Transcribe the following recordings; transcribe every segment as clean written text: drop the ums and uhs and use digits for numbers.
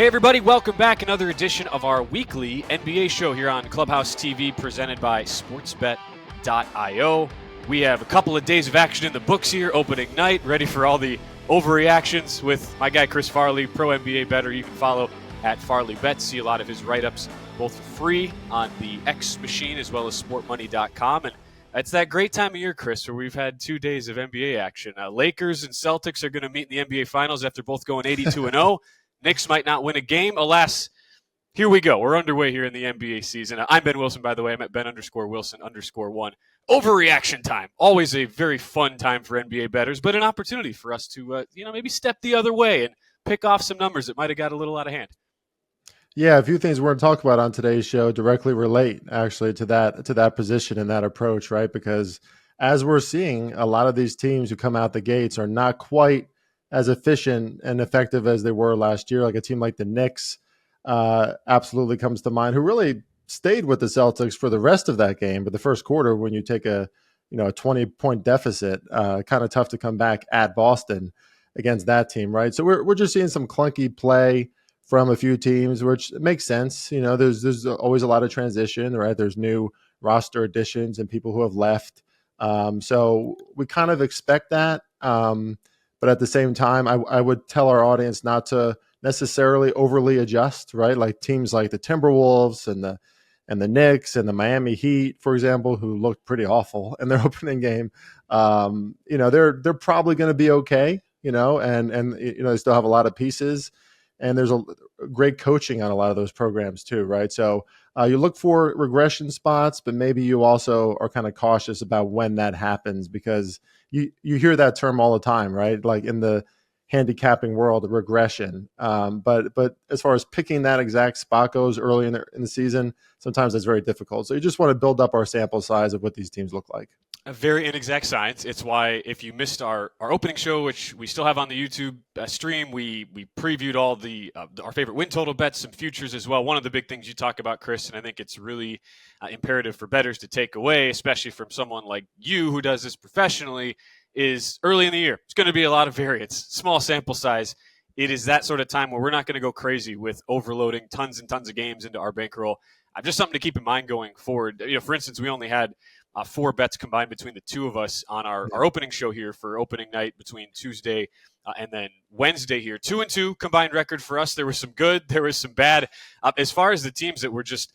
Hey everybody, welcome back. Another edition of our weekly NBA show here on Clubhouse TV presented by sportsbet.io. We have a couple of days of action in the books here, opening night, ready for all the overreactions with my guy Chris Farley, pro NBA bettor. You can follow at Farley Bets, see a lot of his write-ups both for free on the X machine as well as sportmoney.com. And it's that great time of year, Chris, where we've had 2 days of NBA action. Lakers and Celtics are going to meet in the NBA Finals after both going 82-0. Knicks might not win a game. Alas, here we go. We're underway here in the NBA season. I'm Ben Wilson, by the way. I'm at Ben_Wilson_1. Overreaction time. Always a very fun time for NBA bettors, but an opportunity for us to, maybe step the other way and pick off some numbers that might have got a little out of hand. Yeah, a few things we're going to talk about on today's show directly relate actually to that position and that approach, right? Because as we're seeing, a lot of these teams who come out the gates are not quite as efficient and effective as they were last year. Like a team like the Knicks absolutely comes to mind, who really stayed with the Celtics for the rest of that game. But the first quarter, when you take a 20-point deficit, kind of tough to come back at Boston against that team, right? So we're just seeing some clunky play from a few teams, which makes sense. There's always a lot of transition, right? There's new roster additions and people who have left. So we kind of expect that. But at the same time, I would tell our audience not to necessarily overly adjust, right? Like teams like the Timberwolves and the Knicks and the Miami Heat, for example, who looked pretty awful in their opening game. They're probably going to be okay, and they still have a lot of pieces. And there's a great coaching on a lot of those programs too, right? So you look for regression spots, but maybe you also are kind of cautious about when that happens, because you hear that term all the time, right? Like in the handicapping world, regression. But as far as picking that exact spot goes early in the season, sometimes that's very difficult. So you just want to build up our sample size of what these teams look like. A very inexact science. It's why if you missed our opening show, which we still have on the YouTube stream, we previewed all the our favorite win total bets, some futures as well. One of the big things you talk about, Chris, and I think it's really imperative for bettors to take away, especially from someone like you who does this professionally, is early in the year. It's going to be a lot of variance, small sample size. It is that sort of time where we're not going to go crazy with overloading tons and tons of games into our bankroll. Just something to keep in mind going forward. For instance, we only had 4 bets combined between the two of us on our opening show here for opening night between Tuesday and then Wednesday here. 2-2 combined record for us. There was some good, there was some bad. As far as the teams that were just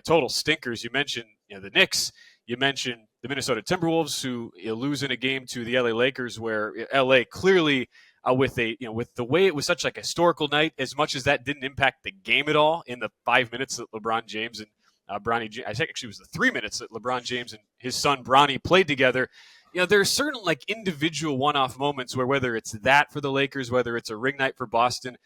total stinkers, you mentioned the Knicks, you mentioned the Minnesota Timberwolves, who lose in a game to the LA Lakers, where LA clearly with the way it was such like a historical night, as much as that didn't impact the game at all in the 5 minutes that LeBron James and Bronny, I think actually it was the 3 minutes that LeBron James and his son Bronny played together. There are certain like individual one-off moments where, whether it's that for the Lakers, whether it's a ring night for Boston,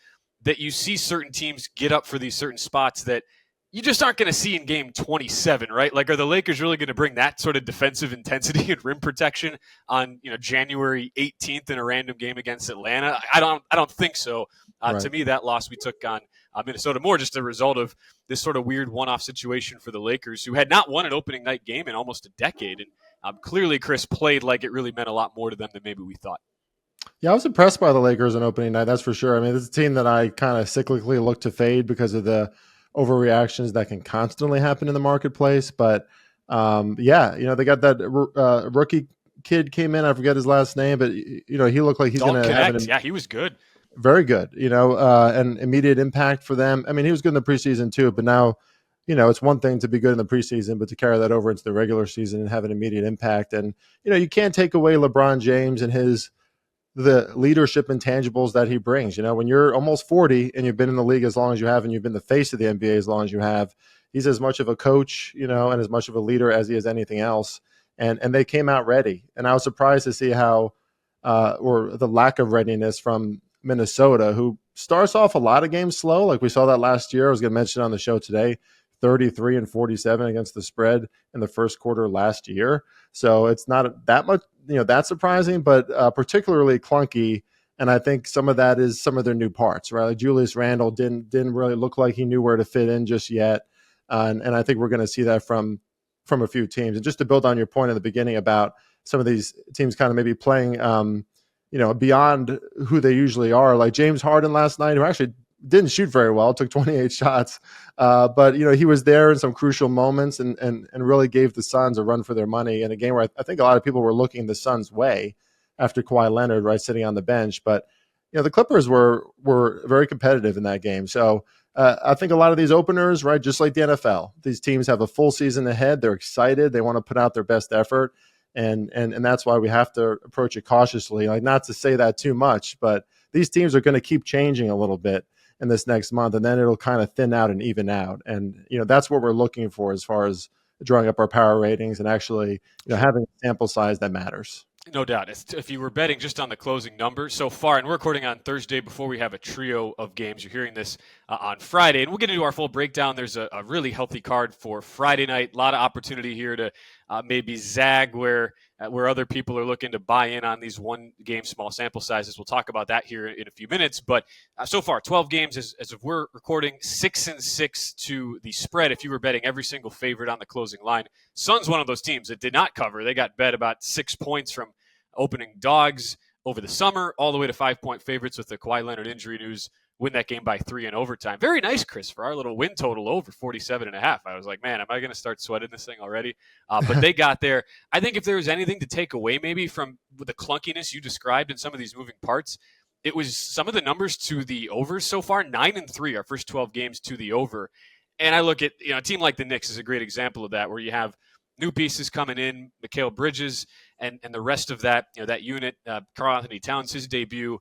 that you see certain teams get up for these certain spots that you just aren't going to see in game 27, right? Like, are the Lakers really going to bring that sort of defensive intensity and rim protection on January 18th in a random game against Atlanta? I don't think so. Right. To me, that loss we took on Minnesota more just a result of this sort of weird one-off situation for the Lakers, who had not won an opening night game in almost a decade. And clearly Chris played like it really meant a lot more to them than maybe we thought. Yeah, I was impressed by the Lakers on opening night, that's for sure. I mean, this is a team that I kind of cyclically look to fade because of the overreactions that can constantly happen in the marketplace. But they got that rookie kid came in. I forget his last name, but he looked like he's going to have yeah, he was good. Very good, and immediate impact for them. I mean, he was good in the preseason too, but now, it's one thing to be good in the preseason, but to carry that over into the regular season and have an immediate impact. And, you can't take away LeBron James and the leadership intangibles that he brings. When you're almost 40 and you've been in the league as long as you have, and you've been the face of the NBA as long as you have, he's as much of a coach, and as much of a leader as he is anything else. And they came out ready. And I was surprised to see how, or the lack of readiness from Minnesota, who starts off a lot of games slow. Like we saw that last year. I was going to mention on the show today, 33-47 against the spread in the first quarter last year. So it's not that much, that surprising, but particularly clunky. And I think some of that is some of their new parts, right? Like Julius Randle didn't really look like he knew where to fit in just yet. And I think we're going to see that from a few teams. And just to build on your point in the beginning about some of these teams kind of maybe playing, beyond who they usually are, like James Harden last night, who actually didn't shoot very well, took 28 shots. But, he was there in some crucial moments and really gave the Suns a run for their money in a game where I think a lot of people were looking the Suns' way after Kawhi Leonard, right, sitting on the bench. But, the Clippers were very competitive in that game. So I think a lot of these openers, right, just like the NFL, these teams have a full season ahead. They're excited. They want to put out their best effort. And that's why we have to approach it cautiously. Like, not to say that too much, but these teams are going to keep changing a little bit in this next month, and then it'll kind of thin out and even out. And, that's what we're looking for as far as drawing up our power ratings and actually, having a sample size that matters. No doubt. If you were betting just on the closing number so far, and we're recording on Thursday before we have a trio of games, you're hearing this on Friday, and we'll get into our full breakdown. There's a really healthy card for Friday night. A lot of opportunity here to maybe zag where other people are looking to buy in on these one-game small sample sizes. We'll talk about that here in a few minutes. But so far, 12 games as of we're recording, 6-6 to the spread. If you were betting every single favorite on the closing line, Suns one of those teams that did not cover. They got bet about 6 points from opening dogs over the summer, all the way to 5-point favorites with the Kawhi Leonard injury news. Win that game by 3 in overtime. Very nice, Chris, for our little win total over 47.5. I was like, man, am I going to start sweating this thing already? But they got there. I think if there was anything to take away maybe from the clunkiness you described in some of these moving parts, it was some of the numbers to the overs so far. 9-3, our first 12 games to the over. And I look at, a team like the Knicks is a great example of that, where you have new pieces coming in, Mikal Bridges, and the rest of that, that unit, Karl-Anthony Towns, his debut.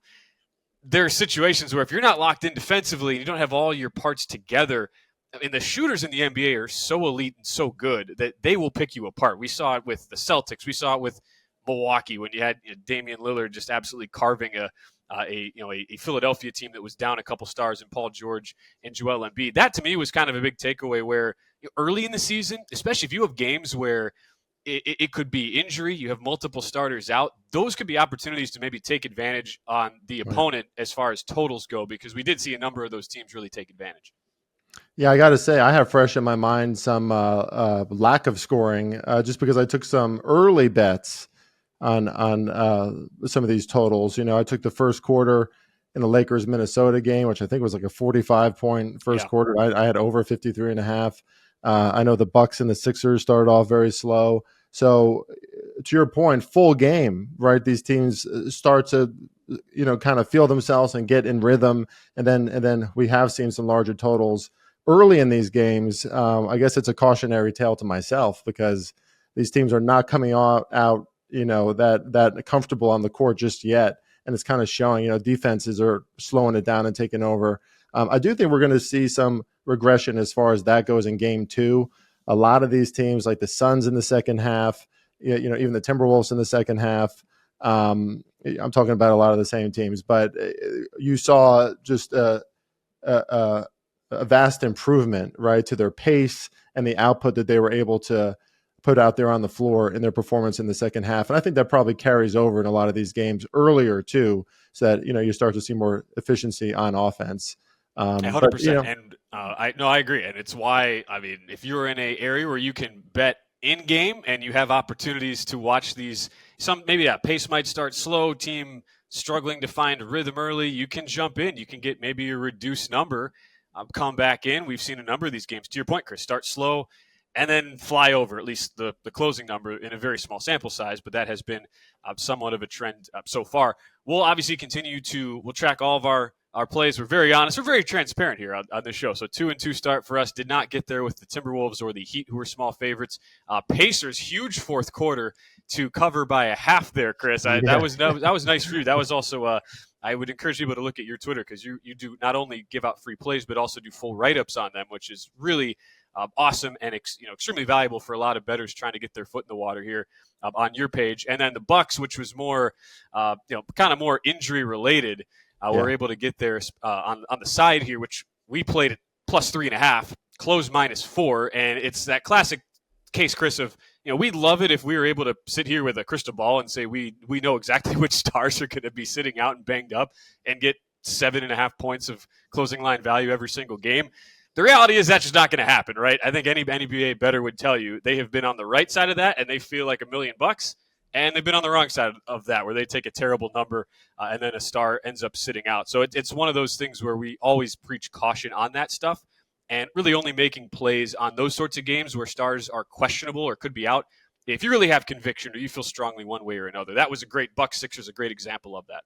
There are situations where if you're not locked in defensively and you don't have all your parts together, and the shooters in the NBA are so elite and so good that they will pick you apart. We saw it with the Celtics. We saw it with Milwaukee when you had Damian Lillard just absolutely carving a Philadelphia team that was down a couple stars in Paul George and Joel Embiid. That to me was kind of a big takeaway where early in the season, especially if you have games where it could be injury, you have multiple starters out, those could be opportunities to maybe take advantage on the opponent as far as totals go, because we did see a number of those teams really take advantage. Yeah, I got to say, I have fresh in my mind some lack of scoring just because I took some early bets on some of these totals. I took the first quarter in the Lakers-Minnesota game, which I think was like a 45-point first quarter. I had over 53.5. I know the Bucks and the Sixers started off very slow. So to your point, full game, right? These teams start to, kind of feel themselves and get in rhythm. And then we have seen some larger totals early in these games. I guess it's a cautionary tale to myself because these teams are not coming out that comfortable on the court just yet. And it's kind of showing, defenses are slowing it down and taking over. I do think we're going to see some regression as far as that goes in game 2. A lot of these teams, like the Suns in the second half, even the Timberwolves in the second half. I'm talking about a lot of the same teams, but you saw just a vast improvement, right, to their pace and the output that they were able to put out there on the floor in their performance in the second half. And I think that probably carries over in a lot of these games earlier too, so that, you start to see more efficiency on offense. 100%. I agree. And it's why, if you're in an area where you can bet in game and you have opportunities to watch these, maybe that pace might start slow, team struggling to find rhythm early, you can jump in. You can get maybe a reduced number, come back in. We've seen a number of these games, to your point, Chris, start slow and then fly over, at least the closing number in a very small sample size, but that has been somewhat of a trend so far. We'll obviously we'll track all of our plays. We're very honest. We're very transparent here on this show. So 2-2 start for us. Did not get there with the Timberwolves or the Heat, who were small favorites. Pacers, huge fourth quarter to cover by a half there, Chris. That was nice for you. That was also I would encourage people to look at your Twitter, because you do not only give out free plays but also do full write-ups on them, which is really awesome and extremely valuable for a lot of bettors trying to get their foot in the water here on your page. And then the Bucks, which was more kind of more injury related. We're able to get there on the side here, which we played at plus 3.5, close -4. And it's that classic case, Chris, of, we'd love it if we were able to sit here with a crystal ball and say we know exactly which stars are going to be sitting out and banged up and get 7.5 points of closing line value every single game. The reality is that's just not going to happen, right? I think any NBA bettor would tell you they have been on the right side of that and they feel like $1 million. And they've been on the wrong side of that, where they take a terrible number and then a star ends up sitting out. So it's one of those things where we always preach caution on that stuff, and really only making plays on those sorts of games where stars are questionable or could be out if you really have conviction or you feel strongly one way or another. That was a great Bucks Sixers, a great example of that.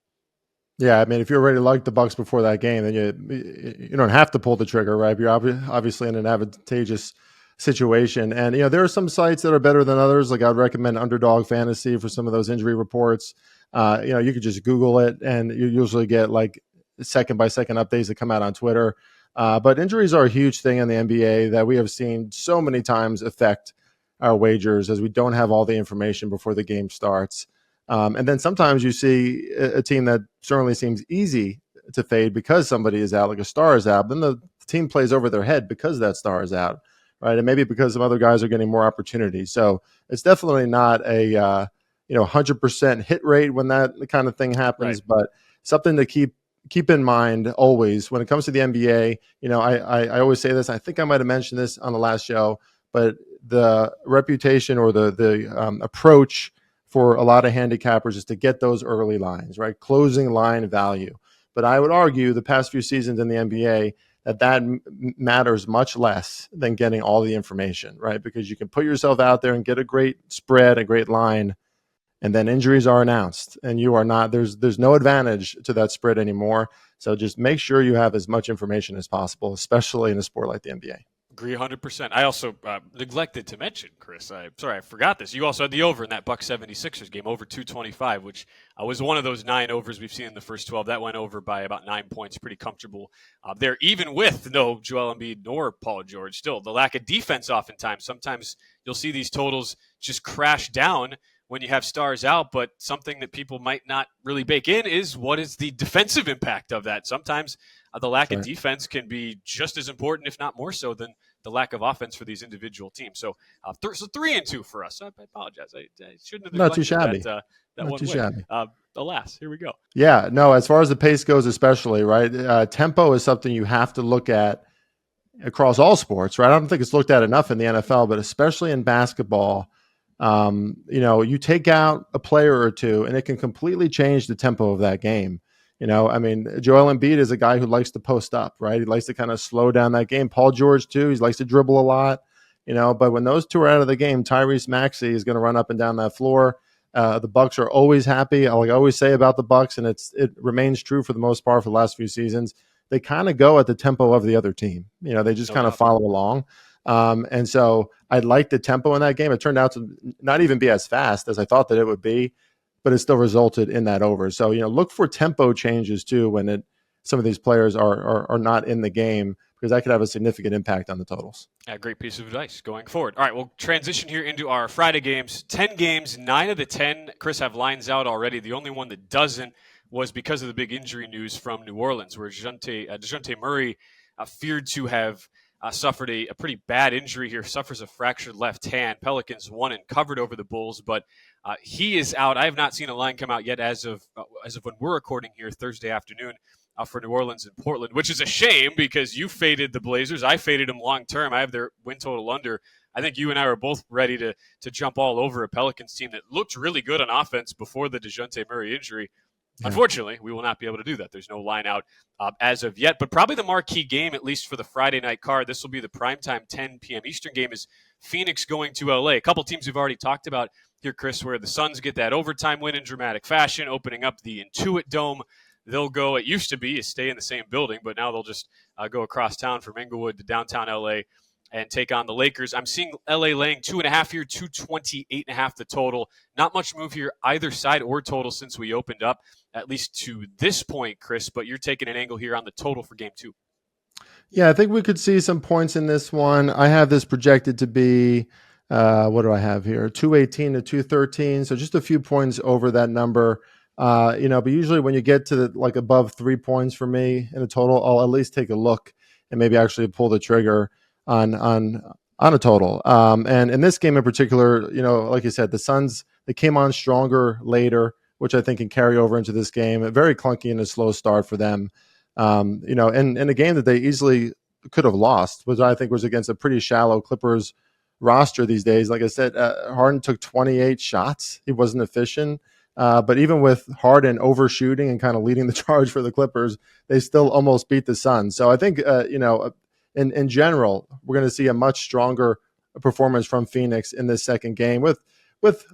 Yeah, I mean, if you're already like the Bucks before that game, then you don't have to pull the trigger, right? You're obviously in an advantageous situation, and there are some sites that are better than others. Like I'd recommend Underdog Fantasy for some of those injury reports. You could just Google it, and you usually get like second by second updates that come out on Twitter. But injuries are a huge thing in the NBA that we have seen so many times affect our wagers, as we don't have all the information before the game starts. And then sometimes you see a team that certainly seems easy to fade because somebody is out, like a star is out. Then the team plays over their head because that star is out, right? And maybe because some other guys are getting more opportunities. So it's definitely not a 100% hit rate when that kind of thing happens, right. But something to keep in mind always when it comes to the NBA. I always say this. I think I might have mentioned this on the last show, but the reputation or the approach for a lot of handicappers is to get those early lines, right? Closing line value. But I would argue the past few seasons in the NBA that matters much less than getting all the information, right? Because you can put yourself out there and get a great spread, a great line, and then injuries are announced and you are not, there's no advantage to that spread anymore. So just make sure you have as much information as possible, especially in a sport like the NBA. Agree 100%. I also neglected to mention, Chris. I forgot this. You also had the over in that Bucks 76ers game, over 225, which was one of those 9 overs we've seen in the first 12. That went over by about 9 points, pretty comfortable there, even with no Joel Embiid nor Paul George. Still, the lack of defense oftentimes. Sometimes you'll see these totals just crash down when you have stars out, but something that people might not really bake in is what is the defensive impact of that. Sometimes the lack of defense can be just as important, if not more so, than the lack of offense for these individual teams. So, so 3-2 for us. I apologize. I shouldn't have. Not too shabby. That Not one too win. shabby. Alas, here we go. Yeah, no. As far as the pace goes, especially right, tempo is something you have to look at across all sports, right? I don't think it's looked at enough in the NFL, but especially in basketball. You take out a player or two, and it can completely change the tempo of that game. I mean, Joel Embiid is a guy who likes to post up, right? He likes to kind of slow down that game. Paul George, too, he likes to dribble a lot, but when those two are out of the game, Tyrese Maxey is going to run up and down that floor. The Bucks are always happy. Like I always say about the Bucks, and it remains true for the most part for the last few seasons, they kind of go at the tempo of the other team. They just kind of follow along. And so I liked the tempo in that game. It turned out to not even be as fast as I thought that it would be, but it still resulted in that over. So, look for tempo changes too when some of these players are not in the game, because that could have a significant impact on the totals. Yeah, great piece of advice going forward. All right, we'll transition here into our Friday games. 10 games, 9 of the 10, Chris, have lines out already. The only one that doesn't was because of the big injury news from New Orleans, where DeJounte Murray feared to have suffered a pretty bad injury here, suffers a fractured left hand. Pelicans won and covered over the Bulls, but he is out. I have not seen a line come out yet as of when we're recording here Thursday afternoon for New Orleans and Portland, which is a shame because you faded the Blazers. I faded them long term. I have their win total under. I think you and I were both ready to jump all over a Pelicans team that looked really good on offense before the DeJounte Murray injury. Yeah. Unfortunately, we will not be able to do that. There's no line out as of yet, but probably the marquee game, at least for the Friday night card, this will be the primetime 10 p.m. Eastern game, is Phoenix going to LA. A couple teams we've already talked about here, Chris, where the Suns get that overtime win in dramatic fashion, opening up the Intuit Dome. They'll go, it used to be, you stay in the same building, but now they'll just go across town from Inglewood to downtown LA and take on the Lakers. I'm seeing LA laying 2.5 here, 228.5 the total. Not much move here either side or total since we opened up, at least to this point, Chris, but you're taking an angle here on the total for game 2. Yeah, I think we could see some points in this one. I have this projected to be, what do I have here? 218 to 213. So just a few points over that number. But usually when you get to above 3 points for me in a total, I'll at least take a look and maybe actually pull the trigger on a total. And in this game in particular, like you said, the Suns, they came on stronger later, which I think can carry over into this game. Very clunky and a slow start for them. And a game that they easily could have lost, which I think was against a pretty shallow Clippers roster these days. Like I said, Harden took 28 shots. He wasn't efficient. But even with Harden overshooting and kind of leading the charge for the Clippers, they still almost beat the Suns. So I think, in general, we're going to see a much stronger performance from Phoenix in this second game with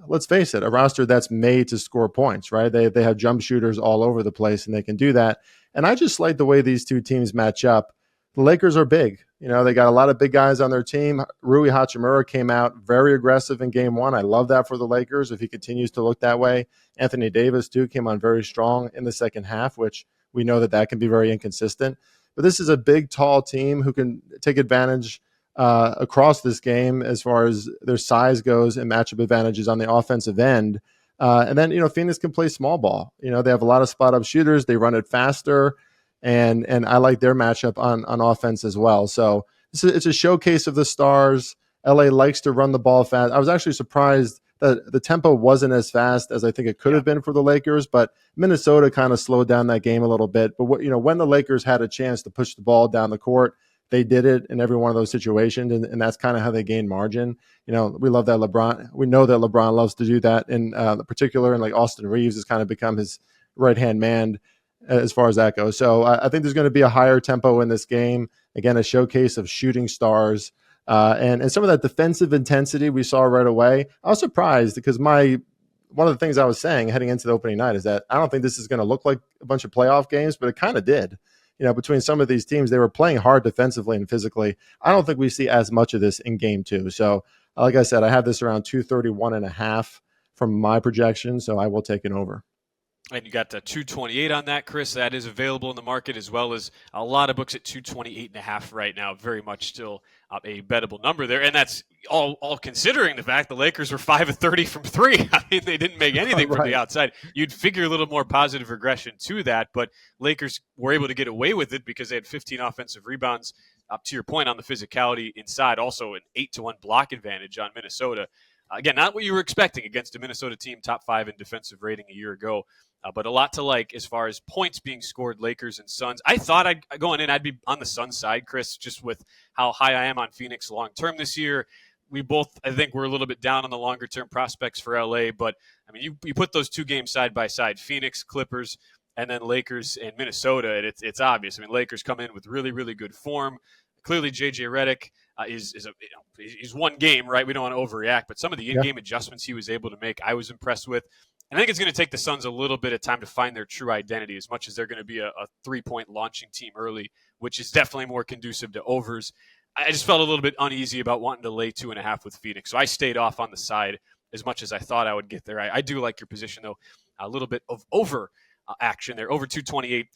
let's face it, a roster that's made to score points, right? They have jump shooters all over the place, and they can do that. And I just like the way these two teams match up. The Lakers are big. They got a lot of big guys on their team. Rui Hachimura came out very aggressive in game one. I love that for the Lakers if he continues to look that way. Anthony Davis, too, came on very strong in the second half, which we know that can be very inconsistent. But this is a big, tall team who can take advantage across this game as far as their size goes and matchup advantages on the offensive end. And then, Phoenix can play small ball. They have a lot of spot-up shooters. They run it faster. And I like their matchup on offense as well. So it's a showcase of the stars. LA likes to run the ball fast. I was actually surprised that the tempo wasn't as fast as I think it could have been for the Lakers, but Minnesota kind of slowed down that game a little bit. But when the Lakers had a chance to push the ball down the court, they did it in every one of those situations, and that's kind of how they gain margin. We love that LeBron. We know that LeBron loves to do that in particular, and like Austin Reeves has kind of become his right-hand man as far as that goes. So I think there's going to be a higher tempo in this game. Again, a showcase of shooting stars and some of that defensive intensity we saw right away. I was surprised because one of the things I was saying heading into the opening night is that I don't think this is going to look like a bunch of playoff games, but it kind of did. Between some of these teams, they were playing hard defensively and physically. I don't think we see as much of this in game two. So like I said, I have this around 231.5 from my projection. So I will take it over. And you got the 228 on that, Chris. That is available in the market, as well as a lot of books at 228.5 right now. Very much still a bettable number there. And that's all considering the fact the Lakers were 5 of 30 from three. I mean, they didn't make anything from the outside. You'd figure a little more positive regression to that, but Lakers were able to get away with it because they had 15 offensive rebounds. To your point on the physicality inside, also an 8-1 block advantage on Minnesota. Again, not what you were expecting against a Minnesota team top 5 in defensive rating a year ago. But a lot to like as far as points being scored, Lakers and Suns. I thought going in, I'd be on the Suns side, Chris, just with how high I am on Phoenix long-term this year. We both, I think, we're a little bit down on the longer-term prospects for LA. But, I mean, you put those two games side by side, Phoenix, Clippers, and then Lakers and Minnesota, and it's obvious. I mean, Lakers come in with really, really good form. Clearly, J.J. Redick he's one game, right? We don't want to overreact, but some of the in-game adjustments he was able to make, I was impressed with. And I think it's going to take the Suns a little bit of time to find their true identity, as much as they're going to be a three-point launching team early, which is definitely more conducive to overs. I just felt a little bit uneasy about wanting to lay 2.5 with Phoenix, so I stayed off on the side as much as I thought I would get there. I do like your position, though. A little bit of over action there, over 228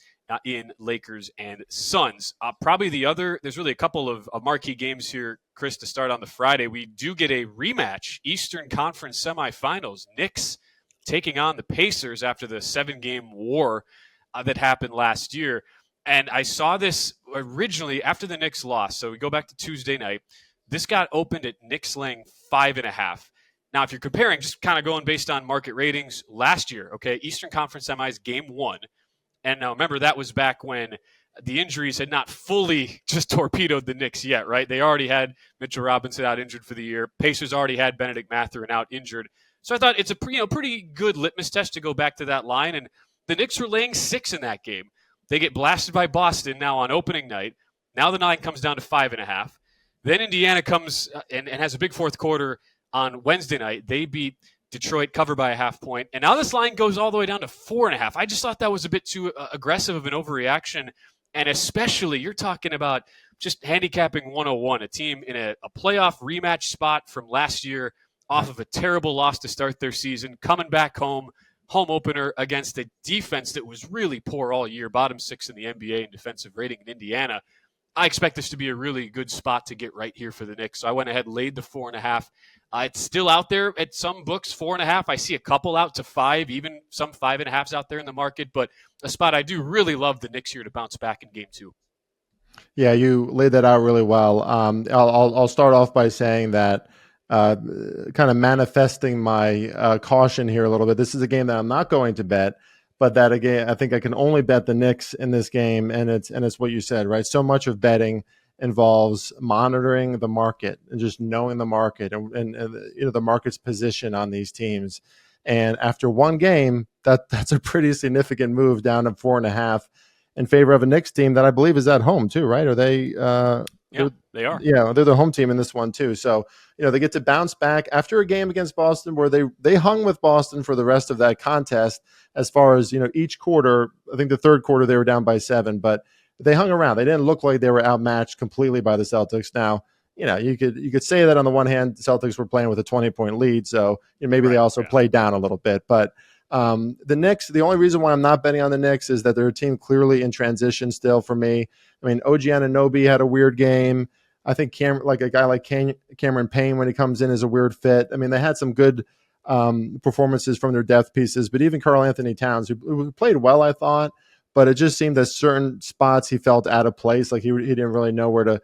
in Lakers and Suns. Probably there's really a couple of marquee games here, Chris, to start on the Friday. We do get a rematch, Eastern Conference semifinals. Knicks taking on the Pacers after the 7-game war that happened last year. And I saw this originally after the Knicks lost. So we go back to Tuesday night. This got opened at Knicks laying 5.5. Now, if you're comparing, just kind of going based on market ratings last year, okay, Eastern Conference semis, game 1. And now remember, that was back when the injuries had not fully just torpedoed the Knicks yet, right? They already had Mitchell Robinson out injured for the year. Pacers already had Benedict Mathurin out injured. So I thought it's a pretty good litmus test to go back to that line. And the Knicks were laying 6 in that game. They get blasted by Boston now on opening night. Now the line comes down to 5.5. Then Indiana comes and has a big fourth quarter on Wednesday night. They beat Detroit, cover by a half point. And now this line goes all the way down to 4.5. I just thought that was a bit too aggressive of an overreaction. And especially, you're talking about just handicapping 101, a team in a playoff rematch spot from last year off of a terrible loss to start their season, coming back home opener against a defense that was really poor all year, bottom 6 in the NBA in defensive rating in Indiana. I expect this to be a really good spot to get right here for the Knicks. So I went ahead and laid the 4.5. It's still out there at some books, 4.5. I see a couple out to 5, even some 5.5s out there in the market. But a spot I do really love the Knicks here to bounce back in game 2. Yeah, you laid that out really well. I'll start off by saying that kind of manifesting my caution here a little bit. This is a game that I'm not going to bet, but that again, I think I can only bet the Knicks in this game, and it's what you said, right? So much of betting involves monitoring the market and just knowing the market and the market's position on these teams. And after one game, that's a pretty significant move down to 4.5 in favor of a Knicks team that I believe is at home too, right? Are they? Yeah, they are. Yeah, they're the home team in this one too. So they get to bounce back after a game against Boston where they hung with Boston for the rest of that contest. As far as each quarter, I think the third quarter they were down by 7, but they hung around. They didn't look like they were outmatched completely by the Celtics. Now, you could say that on the one hand, the Celtics were playing with a 20-point lead, so maybe they also played down a little bit. But the Knicks, the only reason why I'm not betting on the Knicks is that they're a team clearly in transition still for me. I mean, OG Anunoby had a weird game. I think a guy like Cameron Payne, when he comes in, is a weird fit. I mean, they had some good performances from their depth pieces, but even Karl Anthony Towns, who played well, I thought, but it just seemed that certain spots he felt out of place, like he didn't really know where to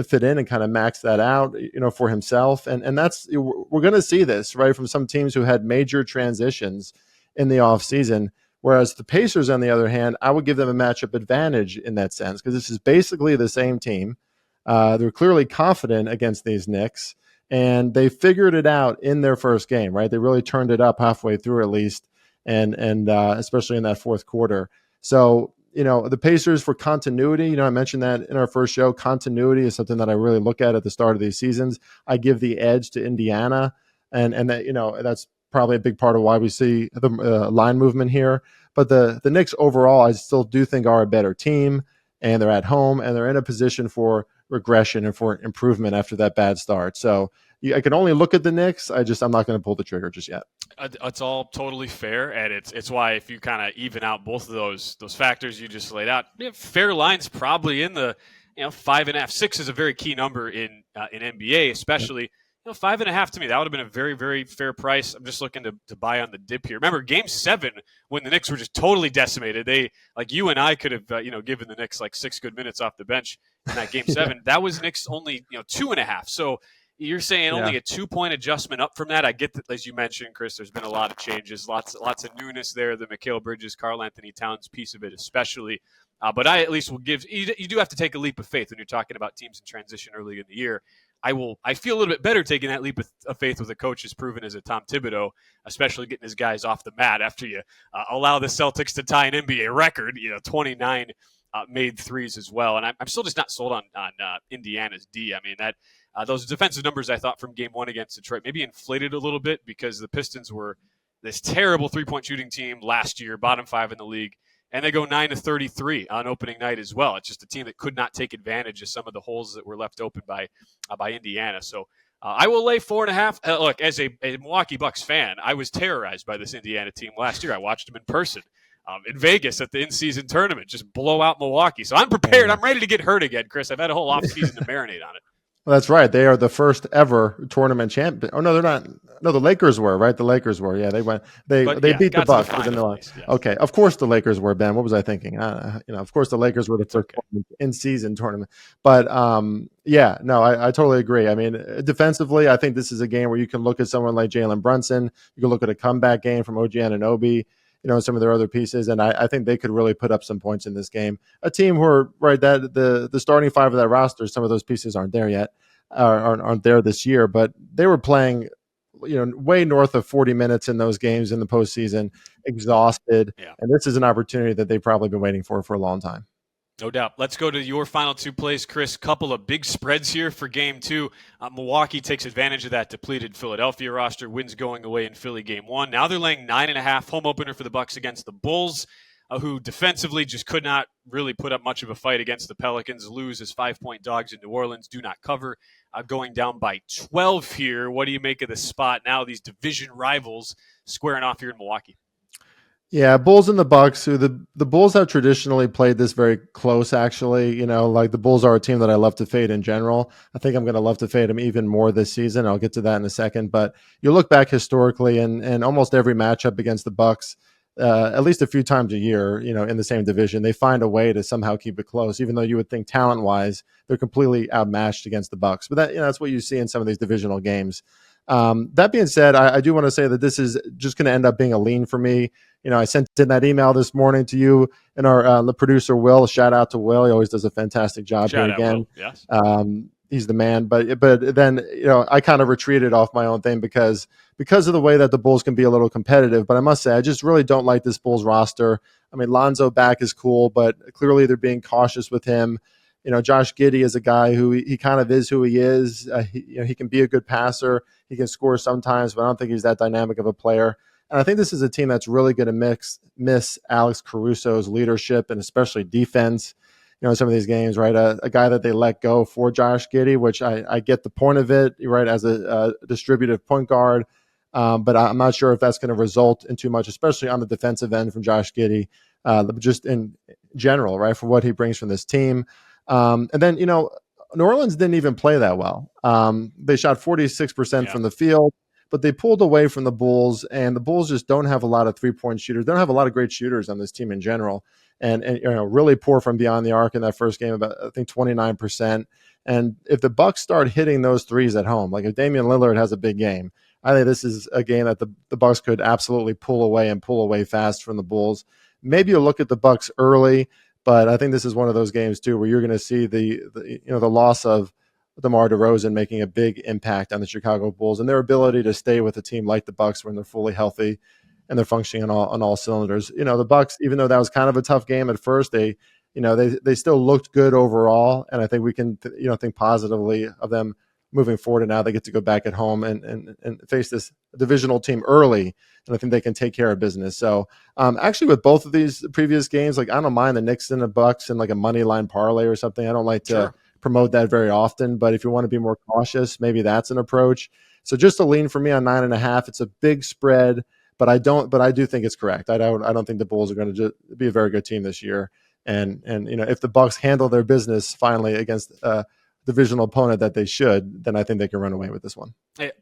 fit in and kind of max that out, for himself. And that's, we're going to see this, right, from some teams who had major transitions in the offseason. Whereas the Pacers, on the other hand, I would give them a matchup advantage in that sense, because this is basically the same team. They're clearly confident against these Knicks, and they figured it out in their first game, right? They really turned it up halfway through at least, and especially in that fourth quarter. So, the Pacers, for continuity, I mentioned that in our first show, continuity is something that I really look at the start of these seasons. I give the edge to Indiana, and that, that's probably a big part of why we see the line movement here. But the Knicks overall, I still do think are a better team, and they're at home, and they're in a position for regression and for improvement after that bad start. So I can only look at the Knicks. I'm not going to pull the trigger just yet. It's all totally fair, and it's why if you kind of even out both of those factors you just laid out, fair line's probably in the 5.5. 6 is a very key number in NBA, especially. 5.5 to me, that would have been a very, very fair price. I'm just looking to buy on the dip here. Remember, Game 7, when the Knicks were just totally decimated, they, like you and I, could have given the Knicks like 6 good minutes off the bench in that Game 7. That was Knicks only 2.5. So you're saying only a 2-point adjustment up from that. I get that, as you mentioned, Chris. There's been a lot of changes, lots of newness there. The Mikal Bridges, Karl Anthony Towns piece of it, especially. But I at least will give. You do have to take a leap of faith when you're talking about teams in transition early in the year. I feel a little bit better taking that leap of faith with a coach as proven as a Tom Thibodeau, especially getting his guys off the mat after you allow the Celtics to tie an NBA record, 29 made threes as well. And I'm still just not sold on Indiana's D. I mean, that those defensive numbers I thought from Game 1 against Detroit maybe inflated a little bit because the Pistons were this terrible three-point shooting team last year, bottom 5 in the league. And they go 9-33 on opening night as well. It's just a team that could not take advantage of some of the holes that were left open by Indiana. So I will lay 4.5. Look, as a Milwaukee Bucks fan, I was terrorized by this Indiana team last year. I watched them in person in Vegas at the in-season tournament, just blow out Milwaukee. So I'm prepared. I'm ready to get hurt again, Chris. I've had a whole offseason to marinate on it. Well, that's right. They are the first ever tournament champion. Oh no, they're not. No, the Lakers were, right? The Lakers were. Yeah, they went. They beat the Bucks within the line. Yes. Okay, of course the Lakers were. Ben, what was I thinking? Of course the Lakers were the first in-season tournament. But yeah, no, I totally agree. I mean, defensively, I think this is a game where you can look at someone like Jalen Brunson. You can look at a comeback game from OG Anunoby. And some of their other pieces, and I think they could really put up some points in this game. A team who are right that the starting 5 of that roster, some of those pieces aren't there yet, aren't there this year, but they were playing, way north of 40 minutes in those games in the postseason, exhausted, and this is an opportunity that they've probably been waiting for a long time. No doubt. Let's go to your final 2 plays, Chris. Couple of big spreads here for Game 2. Milwaukee takes advantage of that depleted Philadelphia roster. Wins going away in Philly Game 1. Now they're laying 9.5. Home opener for the Bucks against the Bulls, who defensively just could not really put up much of a fight against the Pelicans. Lose as 5-point dogs in New Orleans. Do not cover. Going down by 12 here. What do you make of the spot now? These division rivals squaring off here in Milwaukee. Yeah, Bulls and the Bucks, who the Bulls have traditionally played this very close, actually. Like the Bulls are a team that I love to fade in general. I think I'm going to love to fade them even more this season. I'll get to that in a second. But you look back historically, and almost every matchup against the Bucks, at least a few times a year, in the same division, they find a way to somehow keep it close, even though you would think talent-wise they're completely outmatched against the Bucks. But that's what you see in some of these divisional games. That being said, I do want to say that this is just going to end up being a lean for me. I sent in that email this morning to you and our the producer Will. Shout out to Will; he always does a fantastic job here Shout out, Will. again. Yes. He's the man. But then I kind of retreated off my own thing because of the way that the Bulls can be a little competitive. But I must say, I just really don't like this Bulls roster. I mean, Lonzo back is cool, but clearly they're being cautious with him. Josh Giddey is a guy who he kind of is who he is. He can be a good passer. He can score sometimes, but I don't think he's that dynamic of a player. And I think this is a team that's really going to miss Alex Caruso's leadership and especially defense. Some of these games, right? A guy that they let go for Josh Giddey, which I get the point of it, right? As a distributive point guard. But I'm not sure if that's going to result in too much, especially on the defensive end from Josh Giddey, just in general, right? For what he brings from this team. And then, New Orleans didn't even play that well. They shot 46% from the field, but they pulled away from the Bulls, and the Bulls just don't have a lot of three-point shooters. They don't have a lot of great shooters on this team in general, and really poor from beyond the arc in that first game, about I think 29%. And if the Bucks start hitting those threes at home, like if Damian Lillard has a big game, I think this is a game that the Bucks could absolutely pull away fast from the Bulls. Maybe you'll look at the Bucks early, but I think this is one of those games too where you're going to see the loss of DeMar DeRozan making a big impact on the Chicago Bulls and their ability to stay with a team like the Bucks when they're fully healthy and they're functioning on all cylinders. The Bucks, even though that was kind of a tough game at first, they still looked good overall, and I think we can think positively of them moving forward. And now they get to go back at home and face this divisional team early, and I think they can take care of business. So actually, with both of these previous games, like I don't mind the Knicks and the Bucks and like a money line parlay or something. I don't like to promote that very often, but if you want to be more cautious, maybe that's an approach. So just a lean for me on 9.5. It's a big spread, but I do think it's correct. I don't think the Bulls are going to be a very good team this year. And if the Bucks handle their business finally against divisional opponent that they should, then I think they can run away with this one.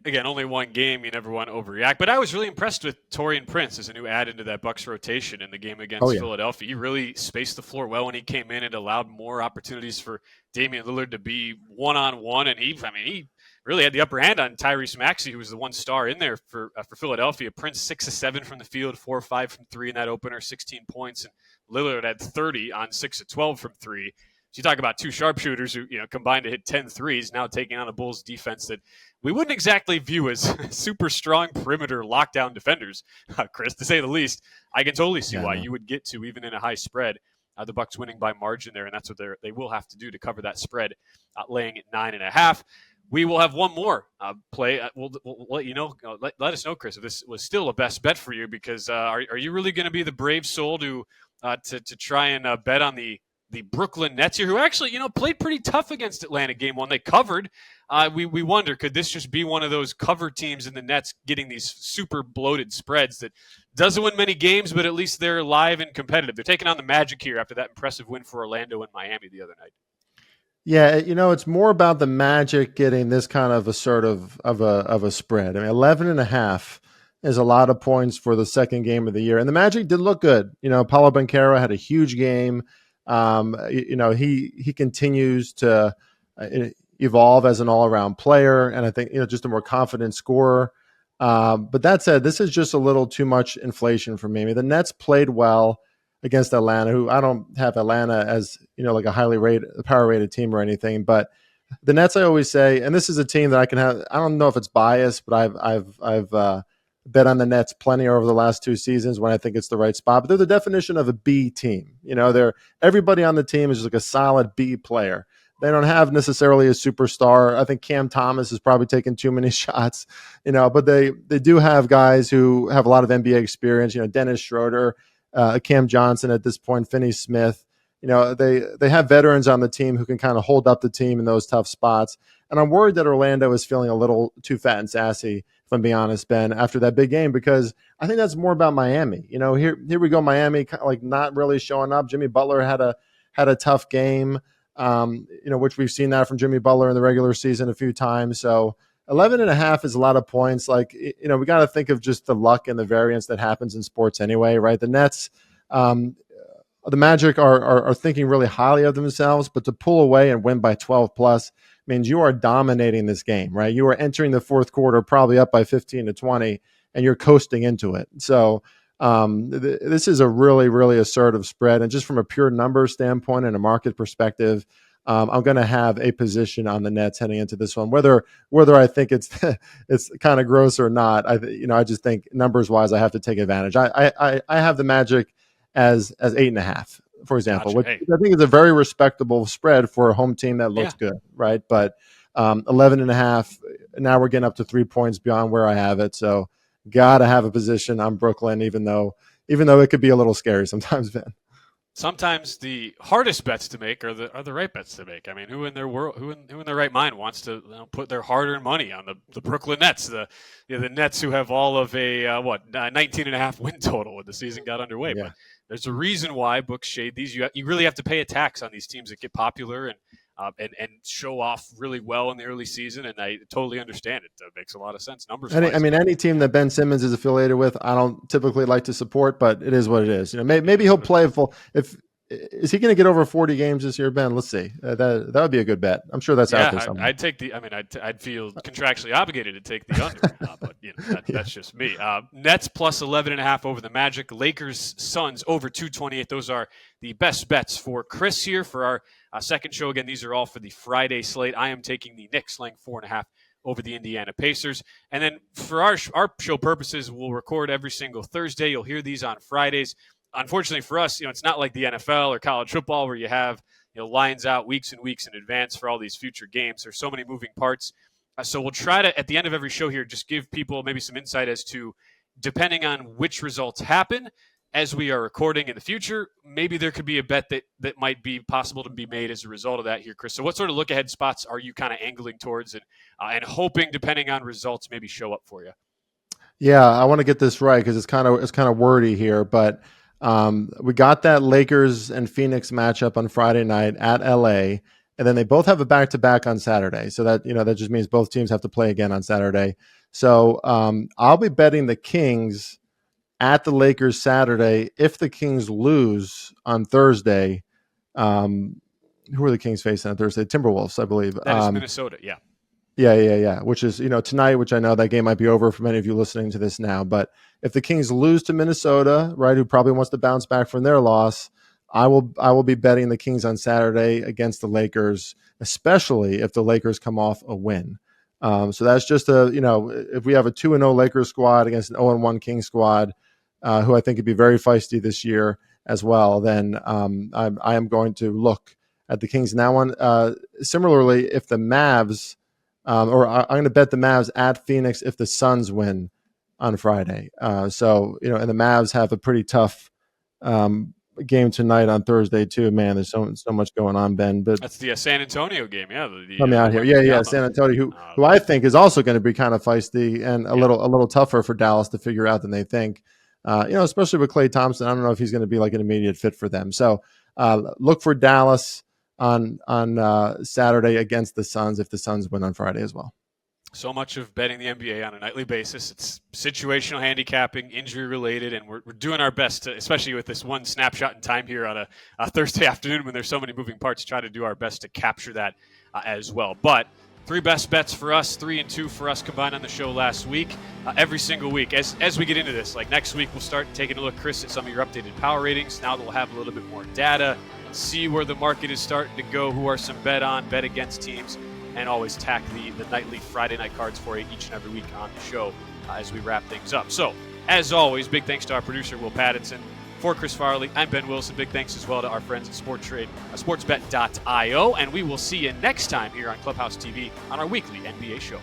Again, only one game. You never want to overreact. But I was really impressed with Taurean Prince as a new add into that Bucks rotation in the game against Philadelphia. He really spaced the floor well when he came in and allowed more opportunities for Damian Lillard to be one-on-one. And he really had the upper hand on Tyrese Maxey, who was the one star in there for Philadelphia. Prince 6 of 7 from the field, 4 of 5 from 3 in that opener, 16 points. And Lillard had 30 on 6 of 12 from 3. So you talk about two sharpshooters who combined to hit 10 threes, now taking on a Bulls defense that we wouldn't exactly view as super strong perimeter lockdown defenders, Chris, to say the least. I can totally see why you would get to, even in a high spread, the Bucks winning by margin there, and that's what they will have to do to cover that spread, laying at 9.5. We will have one more play. We'll let you know. Let us know, Chris, if this was still a best bet for you, because are you really going to be the brave soul to try and bet on the Brooklyn Nets here, who actually, played pretty tough against Atlanta game one. They covered. We wonder, could this just be one of those cover teams in the Nets getting these super bloated spreads that doesn't win many games, but at least they're live and competitive. They're taking on the Magic here after that impressive win for Orlando and Miami the other night. Yeah, it's more about the Magic getting this kind of of a spread. I mean, 11.5 is a lot of points for the second game of the year. And the Magic did look good. Paolo Banchero had a huge game. He continues to evolve as an all-around player, and I think just a more confident scorer. But that said, this is just a little too much inflation for me. I mean, the Nets played well against Atlanta, who I don't have Atlanta as like a highly power rated team or anything. But the Nets, I always say, and this is a team that I can have. I don't know if it's biased, but I've bet on the Nets plenty over the last 2 seasons when I think it's the right spot. But they're the definition of a B team. Everybody on the team is like a solid B player. They don't have necessarily a superstar. I think Cam Thomas is probably taking too many shots, but they do have guys who have a lot of NBA experience. Dennis Schroeder, Cam Johnson at this point, Finney Smith. They have veterans on the team who can kind of hold up the team in those tough spots. And I'm worried that Orlando is feeling a little too fat and sassy, if I'm being honest, Ben, after that big game, because I think that's more about Miami. Here we go, Miami, like not really showing up. Jimmy Butler had a tough game, which we've seen that from Jimmy Butler in the regular season a few times. So 11.5 is a lot of points. Like, we got to think of just the luck and the variance that happens in sports anyway, right? The Nets, the Magic are thinking really highly of themselves, but to pull away and win by 12 plus means you are dominating this game, right? You are entering the fourth quarter probably up by 15 to 20, and you're coasting into it. So this is a really, really assertive spread. And just from a pure numbers standpoint and a market perspective, I'm going to have a position on the Nets heading into this one, whether I think it's it's kind of gross or not. I just think numbers wise, I have to take advantage. I have the Magic as 8.5, for example, Gotcha. which Hey. I think is a very respectable spread for a home team that looks good, right? But 11.5. Now we're getting up to 3 points beyond where I have it, so gotta have a position on Brooklyn, even though it could be a little scary sometimes, Ben. Sometimes the hardest bets to make are the right bets to make. I mean, who in their right mind wants to put their hard-earned money on the Brooklyn Nets, the Nets who have all of a 19.5 win total when the season got underway. Yeah. But there's a reason why books shade these. You really have to pay a tax on these teams that get popular and show off really well in the early season, and I totally understand it. It makes a lot of sense. Numbers. Any team that Ben Simmons is affiliated with, I don't typically like to support, but it is what it is. Maybe he'll play full. Is he going to get over 40 games this year, Ben? Let's see. That would be a good bet. I'm sure that's out there somewhere. I'd take the. I mean, I'd feel contractually obligated to take the under, but that's just me. Nets plus 11.5 over the Magic. Lakers Suns over 228. Those are the best bets for Chris here for our second show. Again, these are all for the Friday slate. I am taking the Knicks laying 4.5 over the Indiana Pacers. And then for our show purposes, we'll record every single Thursday. You'll hear these on Fridays. Unfortunately for us, it's not like the NFL or college football where you have lines out weeks and weeks in advance for all these future games. There's so many moving parts. So we'll try to, at the end of every show here, just give people maybe some insight as to, depending on which results happen as we are recording in the future, maybe there could be a bet that might be possible to be made as a result of that here, Chris. So what sort of look-ahead spots are you kind of angling towards and hoping, depending on results, maybe show up for you? Yeah, I want to get this right because it's kind of wordy here, but we got that Lakers and Phoenix matchup on Friday night at LA, and then they both have a back-to-back on Saturday. So that that just means both teams have to play again on Saturday. So I'll be betting the Kings at the Lakers Saturday. If the Kings lose on Thursday, who are the Kings facing on Thursday? Timberwolves, I believe. That is Minnesota, yeah. Yeah. Which is, tonight, which I know that game might be over for many of you listening to this now. But if the Kings lose to Minnesota, right, who probably wants to bounce back from their loss, I will be betting the Kings on Saturday against the Lakers, especially if the Lakers come off a win. So that's just if we have a 2-0 Lakers squad against an 0-1 Kings squad, who I think could be very feisty this year as well, then I am going to look at the Kings in that one. Similarly, if the Mavs, or I'm going to bet the Mavs at Phoenix if the Suns win on Friday. And the Mavs have a pretty tough game tonight on Thursday too. Man, there's so much going on, Ben. But that's the San Antonio game, yeah. Coming out here, yeah. San Antonio, who I think is also going to be kind of feisty and a little tougher for Dallas to figure out than they think. Especially with Klay Thompson, I don't know if he's going to be like an immediate fit for them. So look for Dallas on Saturday against the Suns if the Suns win on Friday as well. So much of betting the NBA on a nightly basis, it's situational handicapping, injury related, and we're doing our best to, especially with this one snapshot in time here on a Thursday afternoon when there's so many moving parts, try to do our best to capture that as well. But 3 best bets for us, 3 and 2 for us combined on the show last week. Every single week, as we get into this, like next week, we'll start taking a look, Chris, at some of your updated power ratings. Now that we'll have a little bit more data, see where the market is starting to go, who are some bet against teams, and always tack the nightly Friday night cards for you each and every week on the show as we wrap things up. So, as always, big thanks to our producer, Will Pattinson. For Chris Farley, I'm Ben Wilson. Big thanks as well to our friends at sportsbet.io, and we will see you next time here on Clubhouse TV on our weekly NBA show.